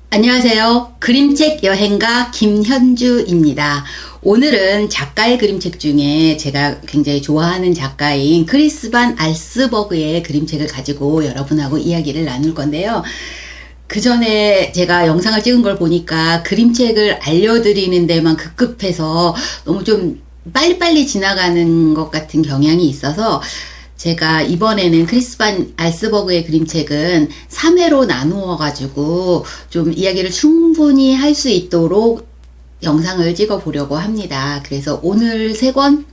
안녕하세요. 그림책 여행가 김현주입니다. 오늘은 작가의 그림책 중에 제가 굉장히 좋아하는 작가인 크리스 반 알스버그의 그림책을 가지고 여러분하고 이야기를 나눌 건데요. 그 전에 제가 영상을 찍은 걸 보니까 그림책을 알려드리는 데만 급급해서 너무 좀 빨리빨리 지나가는 것 같은 경향이 있어서 제가 이번에는 크리스 반 알스버그의 그림책은 3회로 나누어 가지고 좀 이야기를 충분히 할 수 있도록 영상을 찍어 보려고 합니다. 그래서 오늘 3권,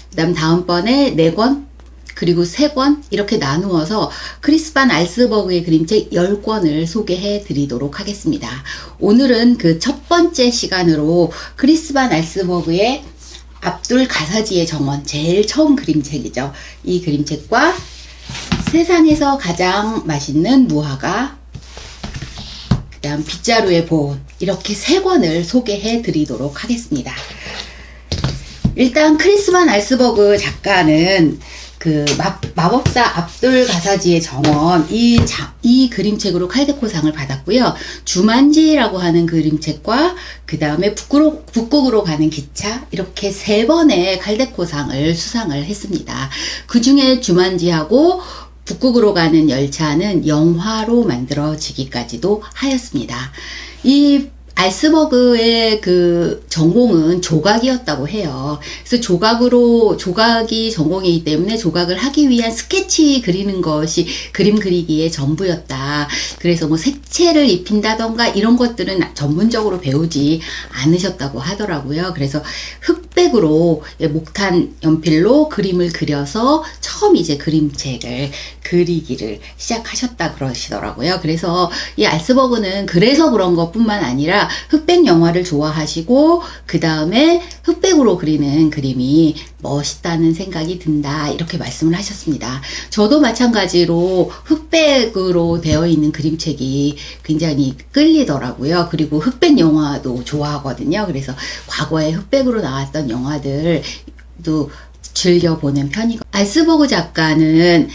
그 다음 다음번에 4권, 그리고 3권 이렇게 나누어서 크리스 반 알스버그의 그림책 10권을 소개해 드리도록 하겠습니다. 오늘은 그 첫 번째 시간으로 크리스 반 알스버그의 압둘 가사지의 정원, 제일 처음 그림책이죠. 이 그림책과 세상에서 가장 맛있는 무화과, 그 다음 빗자루의 보온, 이렇게 3권을 소개해 드리도록 하겠습니다. 일단 크리스 반 알스버그 작가는 그 마법사 압둘 가사지의 정원, 이 그림책으로 칼데코상을 받았고요. 주만지라고 하는 그림책과 그 다음에 북극으로 가는 기차, 이렇게 3번의 칼데코상을 수상을 했습니다. 그 중에 주만지하고 북극으로 가는 열차는 영화로 만들어지기까지도 하였습니다. 이 알스버그의 그 전공은 조각이었다고 해요. 그래서 조각이 전공이기 때문에 조각을 하기 위한 스케치 그리는 것이 그림 그리기의 전부였다. 그래서 뭐 색채를 입힌다던가 이런 것들은 전문적으로 배우지 않으셨다고 하더라고요. 그래서 흑백으로 목탄 연필로 그림을 그려서 처음 이제 그림책을 그리기를 시작하셨다 그러시더라고요. 그래서 이 알스버그는 그래서 그런 것뿐만 아니라 흑백 영화를 좋아하시고 그 다음에 흑백으로 그리는 그림이 멋있다는 생각이 든다, 이렇게 말씀을 하셨습니다. 저도 마찬가지로 흑백으로 되어 있는 그림책이 굉장히 끌리더라고요. 그리고 흑백 영화도 좋아하거든요. 그래서 과거에 흑백으로 나왔던 영화들도 즐겨보는 편이고, 알스버그 작가는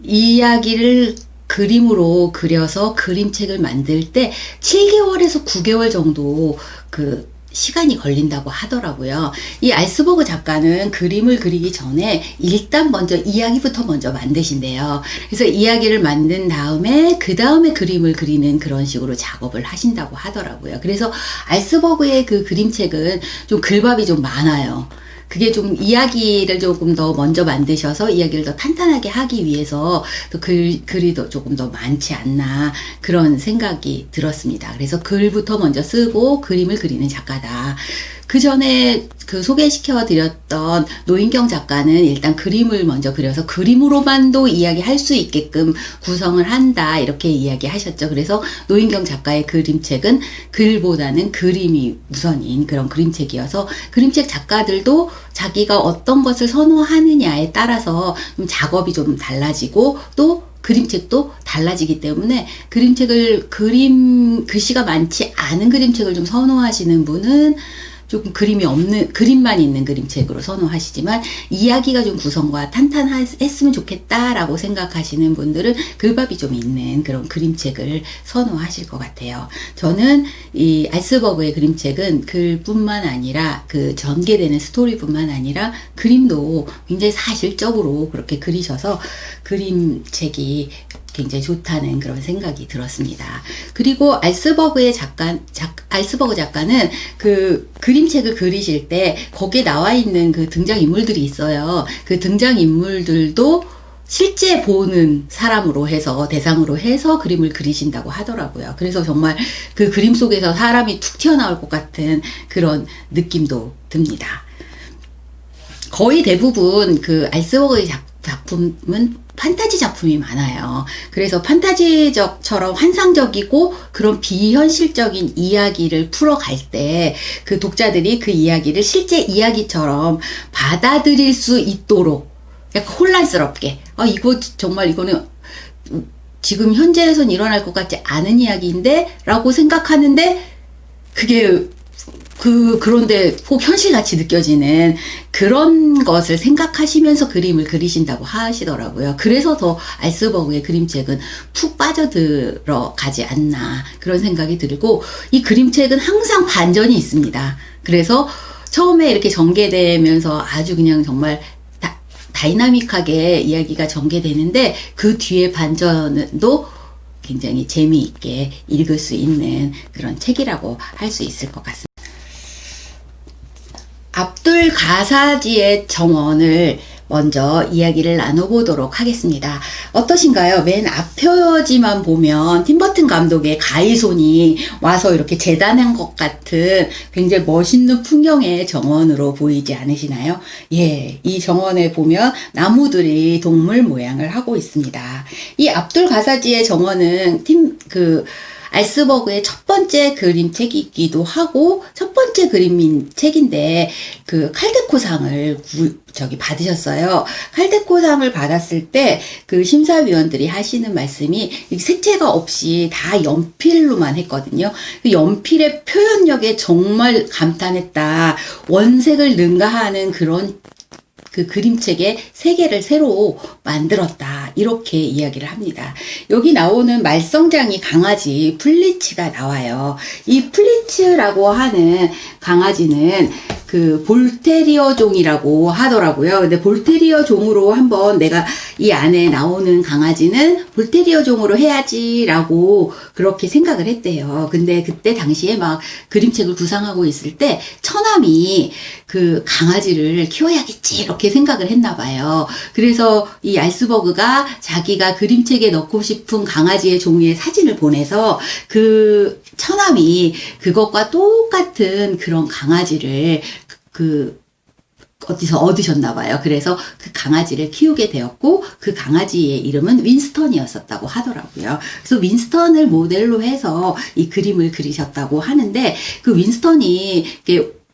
이야기를 그림으로 그려서 그림책을 만들 때 7개월에서 9개월 정도 그 시간이 걸린다고 하더라고요. 이 알스버그 작가는 그림을 그리기 전에 일단 먼저 이야기부터 먼저 만드신대요. 그래서 이야기를 만든 다음에 그 다음에 그림을 그리는 그런 식으로 작업을 하신다고 하더라고요. 그래서 알스버그의 그 그림책은 좀 글밥이 좀 많아요. 그게 좀 이야기를 조금 더 먼저 만드셔서 이야기를 더 탄탄하게 하기 위해서 또 글이 더 조금 더 많지 않나, 그런 생각이 들었습니다. 그래서 글부터 먼저 쓰고 그림을 그리는 작가다. 그 전에 그 소개시켜 드렸던 노인경 작가는 일단 그림을 먼저 그려서 그림으로만도 이야기할 수 있게끔 구성을 한다, 이렇게 이야기하셨죠. 그래서 노인경 작가의 그림책은 글보다는 그림이 우선인 그런 그림책이어서 그림책 작가들도 자기가 어떤 것을 선호하느냐에 따라서 좀 작업이 좀 달라지고 또 그림책도 달라지기 때문에 그림책을 글씨가 많지 않은 그림책을 좀 선호하시는 분은 조금 그림만 있는 그림책으로 선호하시지만 이야기가 좀 구성과 탄탄했으면 좋겠다라고 생각하시는 분들은 글밥이 좀 있는 그런 그림책을 선호하실 것 같아요. 저는 이 알스버그의 그림책은 글뿐만 아니라 그 전개되는 스토리뿐만 아니라 그림도 굉장히 사실적으로 그렇게 그리셔서 그림책이 굉장히 좋다는 그런 생각이 들었습니다. 그리고 알스버그 작가는 그 그림책을 그리실 때 거기에 나와 있는 그 등장인물들이 있어요. 그 등장인물들도 실제 보는 사람으로 해서, 대상으로 해서 그림을 그리신다고 하더라고요. 그래서 정말 그 그림 속에서 사람이 툭 튀어나올 것 같은 그런 느낌도 듭니다. 거의 대부분 그 알스버그의 작품은 판타지 작품이 많아요. 그래서 판타지적처럼 환상적이고 그런 비현실적인 이야기를 풀어갈 때 그 독자들이 그 이야기를 실제 이야기처럼 받아들일 수 있도록 약간 혼란스럽게, 이거는 지금 현재에선 일어날 것 같지 않은 이야기인데? 라고 생각하는데 그게 그런데 꼭 현실같이 느껴지는 그런 것을 생각하시면서 그림을 그리신다고 하시더라고요. 그래서 더 알스버그의 그림책은 푹 빠져들어가지 않나 그런 생각이 들고, 이 그림책은 항상 반전이 있습니다. 그래서 처음에 이렇게 전개되면서 아주 그냥 정말 다이나믹하게 이야기가 전개되는데, 그 뒤에 반전도 굉장히 재미있게 읽을 수 있는 그런 책이라고 할 수 있을 것 같습니다. 압둘 가사지의 정원을 먼저 이야기를 나눠보도록 하겠습니다. 어떠신가요? 맨 앞표지만 보면 팀버튼 감독의 가이손이 와서 이렇게 재단한 것 같은 굉장히 멋있는 풍경의 정원으로 보이지 않으시나요? 예, 이 정원에 보면 나무들이 동물 모양을 하고 있습니다. 이 압둘 가사지의 정원은 알스버그의 첫 번째 그림책이기도 하고 첫 번째 그림책인데, 그 칼데코상을 받으셨어요. 칼데코상을 받았을 때 그 심사위원들이 하시는 말씀이 색채가 없이 다 연필로만 했거든요. 그 연필의 표현력에 정말 감탄했다. 원색을 능가하는 그런 그 그림책의 세계를 새로 만들었다. 이렇게 이야기를 합니다. 여기 나오는 말썽장이 강아지 플리츠가 나와요. 이 플리츠라고 하는 강아지는 그 볼테리어 종이라고 하더라고요. 근데 볼테리어 종으로 한번 내가 이 안에 나오는 강아지는 볼테리어 종으로 해야지라고 그렇게 생각을 했대요. 근데 그때 당시에 막 그림책을 구상하고 있을 때 처남이 그 강아지를 키워야겠지 이렇게 생각을 했나 봐요. 그래서 이 알스버그가 자기가 그림책에 넣고 싶은 강아지의 종이의 사진을 보내서 그 처남이 그것과 똑같은 그런 강아지를 어디서 얻으셨나 봐요. 그래서 그 강아지를 키우게 되었고, 그 강아지의 이름은 윈스턴이었었다고 하더라고요. 그래서 윈스턴을 모델로 해서 이 그림을 그리셨다고 하는데, 그 윈스턴이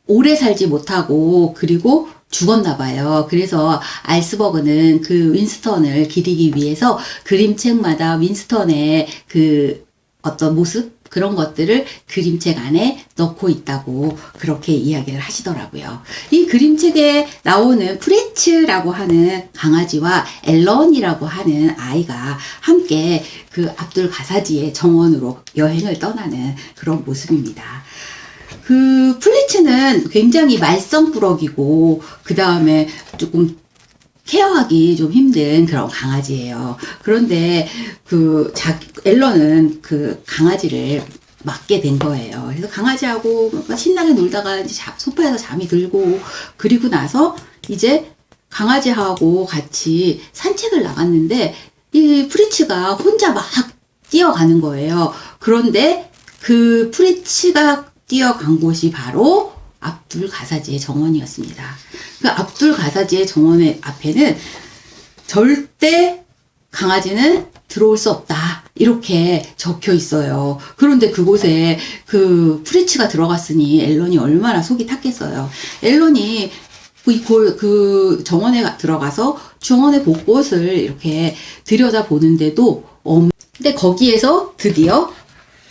오래 살지 못하고 그리고 죽었나 봐요. 그래서 알스버그는 그 윈스턴을 기리기 위해서 그림책마다 윈스턴의 그 어떤 모습, 그런 것들을 그림책 안에 넣고 있다고 그렇게 이야기를 하시더라고요. 이 그림책에 나오는 프레츠라고 하는 강아지와 앨런이라고 하는 아이가 함께 그 압둘 가사지의 정원으로 여행을 떠나는 그런 모습입니다. 그 플리츠는 굉장히 말썽꾸러기고 그 다음에 조금 케어하기 좀 힘든 그런 강아지예요. 그런데 앨런은 그 강아지를 맡게 된 거예요. 그래서 강아지하고 신나게 놀다가 이제 소파에서 잠이 들고, 그리고 나서 이제 강아지하고 같이 산책을 나갔는데 이 프리츠가 혼자 막 뛰어가는 거예요. 그런데 그 프리츠가 뛰어간 곳이 바로 압둘 가사지의 정원이었습니다. 그 압둘 가사지의 정원의 앞에는 절대 강아지는 들어올 수 없다. 이렇게 적혀 있어요. 그런데 그곳에 그 프리츠가 들어갔으니 앨런이 얼마나 속이 탔겠어요. 앨런이 그 정원에 들어가서 정원의 곳곳을 이렇게 들여다보는데도 근데 거기에서 드디어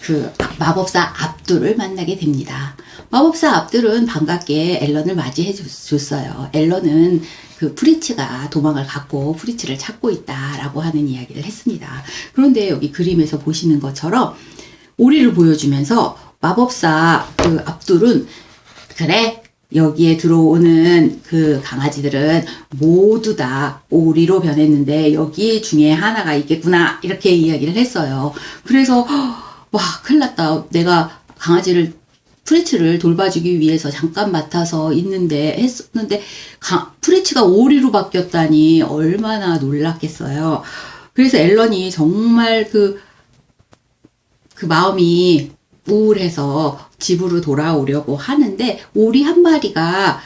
그 마법사 압둘을 만나게 됩니다. 마법사 압둘은 반갑게 앨런을 맞이해 줬어요. 앨런은 그 프리츠가 도망을 갔고 프리츠를 찾고 있다라고 하는 이야기를 했습니다. 그런데 여기 그림에서 보시는 것처럼 오리를 보여주면서 마법사 그 압둘은, 그래, 여기에 들어오는 그 강아지들은 모두 다 오리로 변했는데 여기 중에 하나가 있겠구나, 이렇게 이야기를 했어요. 그래서 와, 큰일 났다. 내가 프리츠를 돌봐주기 위해서 잠깐 맡아서 했었는데 프리츠가 오리로 바뀌었다니 얼마나 놀랐겠어요. 그래서 앨런이 정말 그 마음이 우울해서 집으로 돌아오려고 하는데, 오리 한 마리가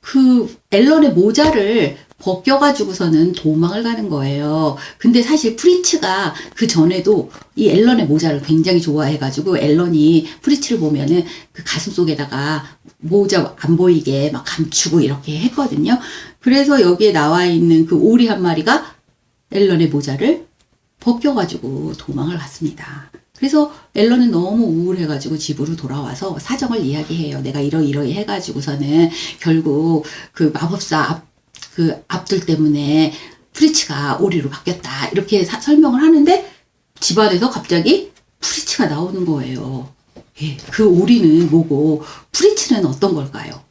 그 앨런의 모자를 벗겨가지고서는 도망을 가는 거예요. 근데 사실 프리츠가 그 전에도 이 앨런의 모자를 굉장히 좋아해가지고 앨런이 프리츠를 보면은 그 가슴 속에다가 모자 안 보이게 막 감추고 이렇게 했거든요. 그래서 여기에 나와 있는 그 오리 한 마리가 앨런의 모자를 벗겨가지고 도망을 갔습니다. 그래서 앨런은 너무 우울해가지고 집으로 돌아와서 사정을 이야기해요. 내가 이러이러이 해가지고서는 결국 그 마법사 압둘 때문에 프리츠가 오리로 바뀌었다. 이렇게 설명을 하는데 집안에서 갑자기 프리츠가 나오는 거예요. 예, 그 오리는 뭐고 프리츠는 어떤 걸까요?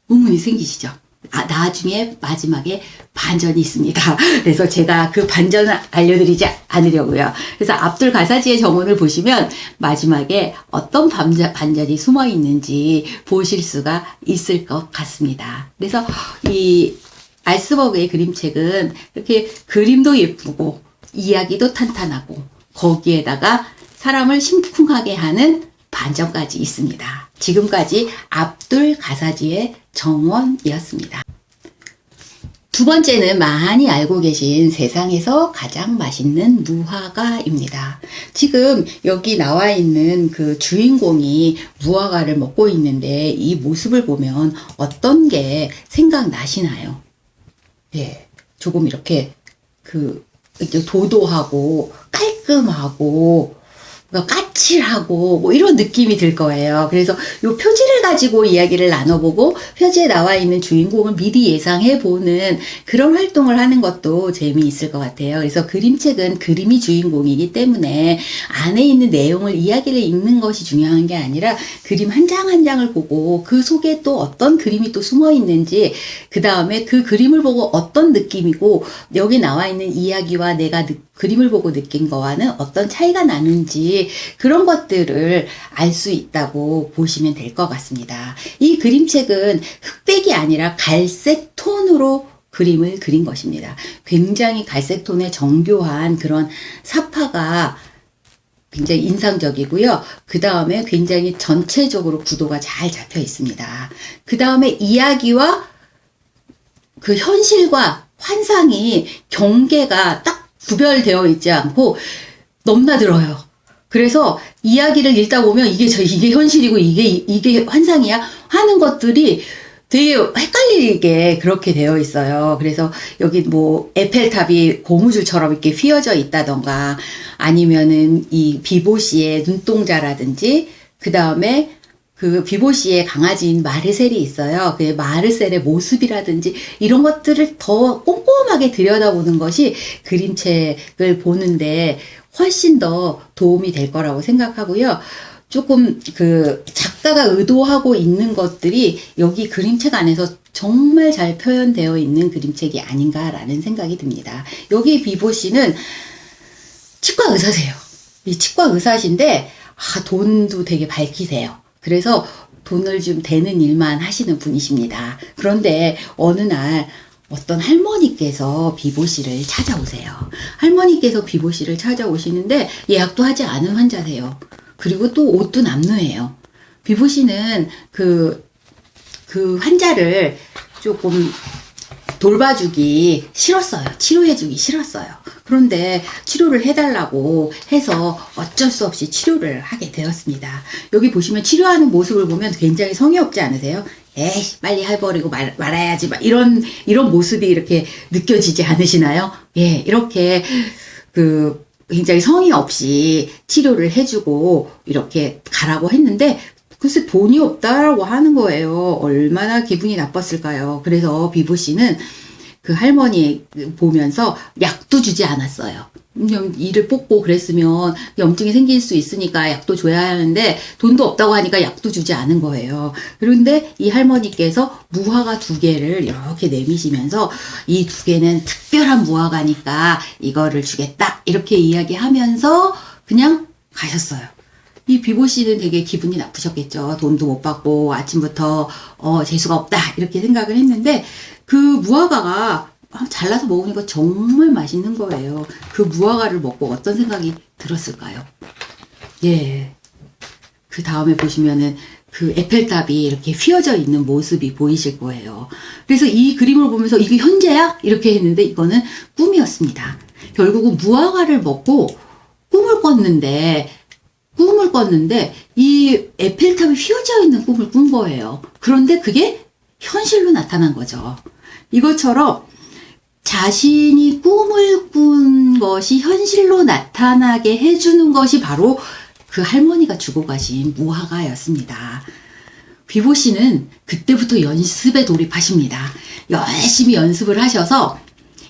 의문이 생기시죠? 나중에 마지막에 반전이 있습니다. 그래서 제가 그 반전을 알려드리지 않으려고요. 그래서 압둘 가사지의 정원을 보시면 마지막에 어떤 반전이 숨어 있는지 보실 수가 있을 것 같습니다. 그래서 이 알스버그의 그림책은 이렇게 그림도 예쁘고 이야기도 탄탄하고 거기에다가 사람을 심쿵하게 하는 반전까지 있습니다. 지금까지 압둘 가사지의 정원이었습니다. 두 번째는 많이 알고 계신 세상에서 가장 맛있는 무화과입니다. 지금 여기 나와 있는 그 주인공이 무화과를 먹고 있는데 이 모습을 보면 어떤 게 생각나시나요? 예, 조금 이렇게 도도하고 깔끔하고 까칠하고 뭐 이런 느낌이 들 거예요. 그래서 이 표지를 가지고 이야기를 나눠보고 표지에 나와 있는 주인공을 미리 예상해보는 그런 활동을 하는 것도 재미있을 것 같아요. 그래서 그림책은 그림이 주인공이기 때문에 안에 있는 내용을 이야기를 읽는 것이 중요한 게 아니라 그림 한 장 한 장을 보고 그 속에 또 어떤 그림이 또 숨어 있는지, 그 다음에 그 그림을 보고 어떤 느낌이고 여기 나와 있는 이야기와 내가 그림을 보고 느낀 거와는 어떤 차이가 나는지 그런 것들을 알 수 있다고 보시면 될 것 같습니다. 이 그림책은 흑백이 아니라 갈색 톤으로 그림을 그린 것입니다. 굉장히 갈색 톤의 정교한 그런 사파가 굉장히 인상적이고요. 그 다음에 굉장히 전체적으로 구도가 잘 잡혀 있습니다. 그 다음에 이야기와 그 현실과 환상이 경계가 딱 구별되어 있지 않고 넘나들어요. 그래서 이야기를 읽다 보면 이게 현실이고 이게 환상이야 하는 것들이 되게 헷갈리게 그렇게 되어 있어요. 그래서 여기 뭐 에펠탑이 고무줄처럼 이렇게 휘어져 있다던가 아니면은 이 비보시의 눈동자라든지 그 다음에 그 비보시의 강아지인 마르셀이 있어요. 그 마르셀의 모습이라든지 이런 것들을 더 꼼꼼하게 들여다보는 것이 그림책을 보는데 훨씬 더 도움이 될 거라고 생각하고요. 조금 그 작가가 의도하고 있는 것들이 여기 그림책 안에서 정말 잘 표현되어 있는 그림책이 아닌가라는 생각이 듭니다. 여기 비보시는 치과 의사세요. 이 치과 의사신데 돈도 되게 밝히세요. 그래서 돈을 좀 되는 일만 하시는 분이십니다. 그런데 어느 날 어떤 할머니께서 비보씨를 찾아오세요. 할머니께서 비보씨를 찾아오시는데 예약도 하지 않은 환자세요. 그리고 또 옷도 남루해요. 비보씨는 그 환자를 조금 돌봐주기 싫었어요. 치료해주기 싫었어요. 그런데 치료를 해달라고 해서 어쩔 수 없이 치료를 하게 되었습니다. 여기 보시면 치료하는 모습을 보면 굉장히 성의 없지 않으세요? 에이, 빨리 해버리고 말아야지. 이런 모습이 이렇게 느껴지지 않으시나요? 예, 이렇게 굉장히 성의 없이 치료를 해주고 이렇게 가라고 했는데 글쎄 돈이 없다라고 하는 거예요. 얼마나 기분이 나빴을까요? 그래서 비보씨는 그 할머니 보면서 약도 주지 않았어요. 이를 뽑고 그랬으면 염증이 생길 수 있으니까 약도 줘야 하는데 돈도 없다고 하니까 약도 주지 않은 거예요. 그런데 이 할머니께서 무화과 2개를 이렇게 내미시면서 이 2개는 특별한 무화과니까 이거를 주겠다 이렇게 이야기하면서 그냥 가셨어요. 이 비보씨는 되게 기분이 나쁘셨겠죠. 돈도 못 받고 아침부터 재수가 없다 이렇게 생각을 했는데 그 무화과가 잘라서 먹으니까 정말 맛있는 거예요. 그 무화과를 먹고 어떤 생각이 들었을까요? 예. 그 다음에 보시면은 그 에펠탑이 이렇게 휘어져 있는 모습이 보이실 거예요. 그래서 이 그림을 보면서 이게 현재야? 이렇게 했는데 이거는 꿈이었습니다. 결국은 무화과를 먹고 꿈을 꿨는데 이 에펠탑이 휘어져 있는 꿈을 꾼 거예요. 그런데 그게 현실로 나타난 거죠. 이것처럼 자신이 꿈을 꾼 것이 현실로 나타나게 해주는 것이 바로 그 할머니가 주고 가신 무화과였습니다. 비보 씨는 그때부터 연습에 돌입하십니다. 열심히 연습을 하셔서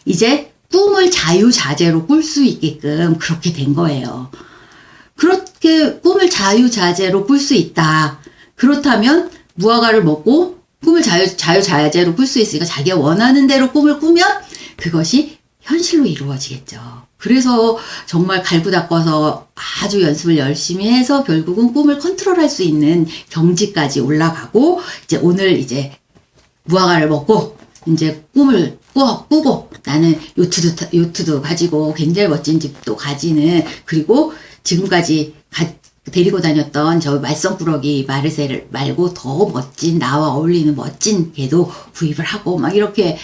이제 꿈을 자유자재로 꿀 수 있게끔 그렇게 된 거예요. 그렇게 꿈을 자유자재로 꿀 수 있다. 그렇다면 무화과를 먹고 꿈을 자유자재로 꿀 수 있으니까 자기가 원하는 대로 꿈을 꾸면 그것이 현실로 이루어지겠죠. 그래서 정말 갈고 닦아서 아주 연습을 열심히 해서 결국은 꿈을 컨트롤할 수 있는 경지까지 올라가고 이제 오늘 이제 무화과를 먹고 이제 꿈을 꾸고 나는 요트도 가지고 굉장히 멋진 집도 가지는 그리고 지금까지 데리고 다녔던 저 말썽꾸러기 마르셀을 말고 더 멋진 나와 어울리는 멋진 개도 구입을 하고 막 이렇게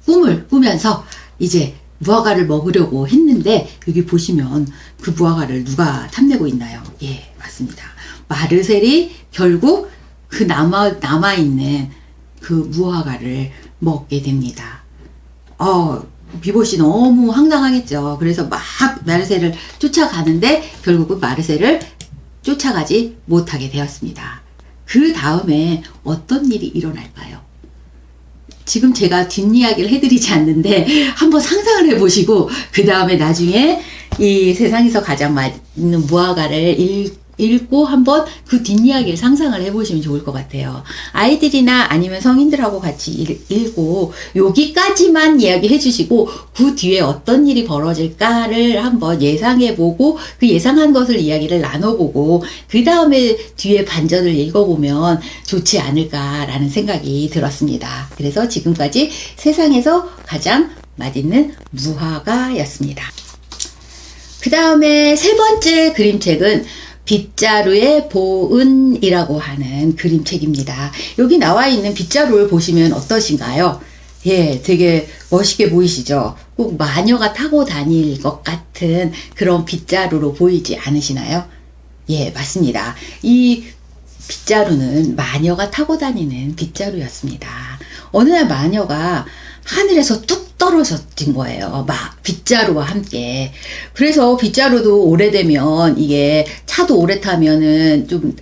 꿈을 꾸면서 이제 무화과를 먹으려고 했는데 여기 보시면 그 무화과를 누가 탐내고 있나요? 예, 맞습니다. 마르셀이 결국 그 남아있는 그 무화과를 먹게 됩니다. 비봇이 너무 황당하겠죠. 그래서 막 마르셀을 쫓아가는데 결국은 마르셀을 쫓아가지 못하게 되었습니다. 그 다음에 어떤 일이 일어날까요? 지금 제가 뒷이야기를 해드리지 않는데 한번 상상을 해보시고 그 다음에 나중에 이 세상에서 가장 맛있는 무화과를 읽고 한번 그 뒷이야기를 상상을 해보시면 좋을 것 같아요. 아이들이나 아니면 성인들하고 같이 읽고 여기까지만 이야기해 주시고 그 뒤에 어떤 일이 벌어질까를 한번 예상해보고 그 예상한 것을 이야기를 나눠보고 그 다음에 뒤에 반전을 읽어보면 좋지 않을까라는 생각이 들었습니다. 그래서 지금까지 세상에서 가장 맛있는 무화과였습니다. 그 다음에 세 번째 그림책은 빗자루의 보은이라고 하는 그림책입니다. 여기 나와 있는 빗자루를 보시면 어떠신가요? 예, 되게 멋있게 보이시죠? 꼭 마녀가 타고 다닐 것 같은 그런 빗자루로 보이지 않으시나요? 예, 맞습니다. 이 빗자루는 마녀가 타고 다니는 빗자루였습니다. 어느 날 마녀가 하늘에서 뚝 떨어진 거예요. 빗자루와 함께. 그래서 빗자루도 오래되면 이게 차도 오래 타면은 좀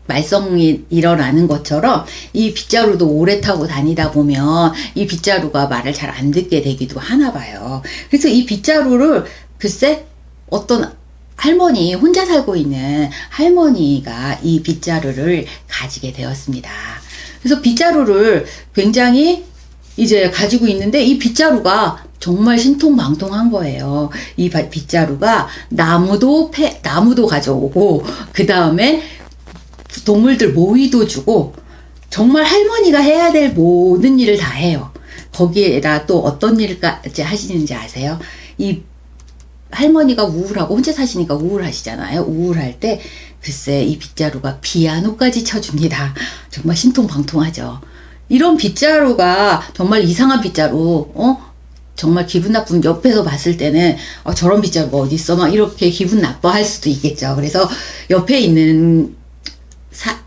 말썽이 일어나는 것처럼 이 빗자루도 오래 타고 다니다 보면 이 빗자루가 말을 잘 안 듣게 되기도 하나 봐요. 그래서 이 빗자루를 글쎄 어떤 할머니, 혼자 살고 있는 할머니가 이 빗자루를 가지게 되었습니다. 그래서 빗자루를 굉장히 이제 가지고 있는데 이 빗자루가 정말 신통방통한 거예요. 이 빗자루가 나무도 가져오고 그 다음에 동물들 모이도 주고 정말 할머니가 해야 될 모든 일을 다 해요. 거기에다 또 어떤 일까지 하시는지 아세요? 이 할머니가 우울하고 혼자 사시니까 우울하시잖아요. 우울할 때 글쎄 이 빗자루가 피아노까지 쳐줍니다. 정말 신통방통하죠. 이런 빗자루가 정말 이상한 빗자루, 정말 기분 나쁜 옆에서 봤을 때는 저런 빗자루가 어딨어? 막 이렇게 기분 나빠할 수도 있겠죠. 그래서 옆에 있는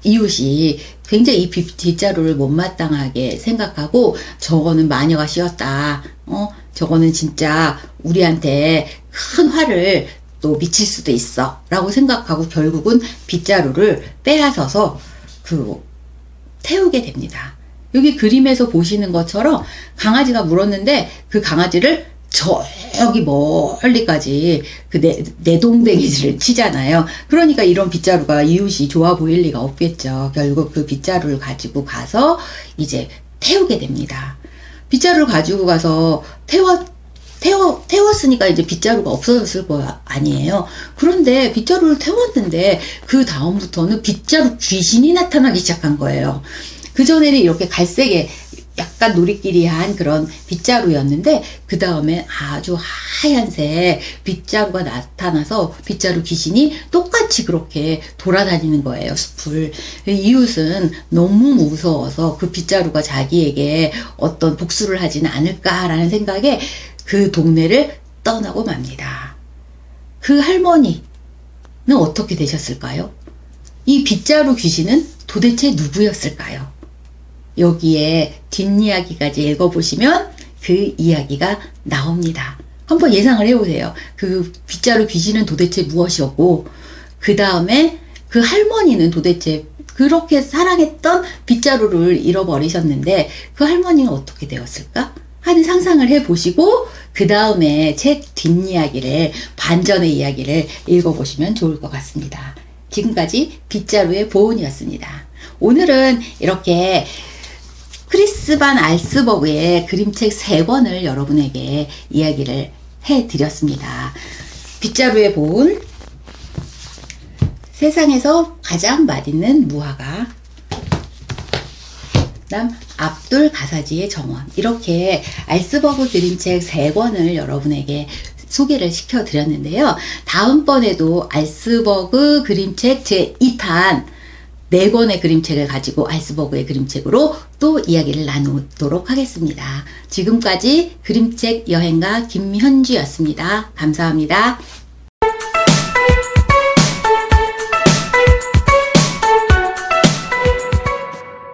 이웃이 굉장히 이 빗자루를 못마땅하게 생각하고 저거는 마녀가 씌웠다. 저거는 진짜 우리한테 큰 화를 또 미칠 수도 있어. 라고 생각하고 결국은 빗자루를 빼앗아서 태우게 됩니다. 여기 그림에서 보시는 것처럼 강아지가 물었는데 그 강아지를 저기 멀리까지 그 내동댕이를 치잖아요. 그러니까 이런 빗자루가 이웃이 좋아 보일 리가 없겠죠. 결국 그 빗자루를 가지고 가서 이제 태우게 됩니다. 빗자루를 가지고 가서 태웠으니까 이제 빗자루가 없어졌을 거 아니에요. 그런데 빗자루를 태웠는데 그 다음부터는 빗자루 귀신이 나타나기 시작한 거예요. 그전에는 이렇게 갈색에 약간 누리끼리한 그런 빗자루였는데 그 다음에 아주 하얀색 빗자루가 나타나서 빗자루 귀신이 똑같이 그렇게 돌아다니는 거예요, 숲을. 이웃은 너무 무서워서 그 빗자루가 자기에게 어떤 복수를 하지는 않을까라는 생각에 그 동네를 떠나고 맙니다. 그 할머니는 어떻게 되셨을까요? 이 빗자루 귀신은 도대체 누구였을까요? 여기에 뒷이야기까지 읽어보시면 그 이야기가 나옵니다. 한번 예상을 해보세요. 그 빗자루 귀신은 도대체 무엇이었고, 그 다음에 그 할머니는 도대체 그렇게 사랑했던 빗자루를 잃어버리셨는데 그 할머니는 어떻게 되었을까 하는 상상을 해보시고 그 다음에 책 뒷이야기를, 반전의 이야기를 읽어보시면 좋을 것 같습니다. 지금까지 빗자루의 보은이었습니다. 오늘은 이렇게 크리스 반 알스버그의 그림책 3권을 여러분에게 이야기를 해드렸습니다. 빗자루의 보은, 세상에서 가장 맛있는 무화과, 그다음 압둘 가사지의 정원, 이렇게 알스버그 그림책 3권을 여러분에게 소개를 시켜드렸는데요. 다음번에도 알스버그 그림책 제2탄 4권의 그림책을 가지고 알스버그의 그림책으로 또 이야기를 나누도록 하겠습니다. 지금까지 그림책 여행가 김현주였습니다. 감사합니다.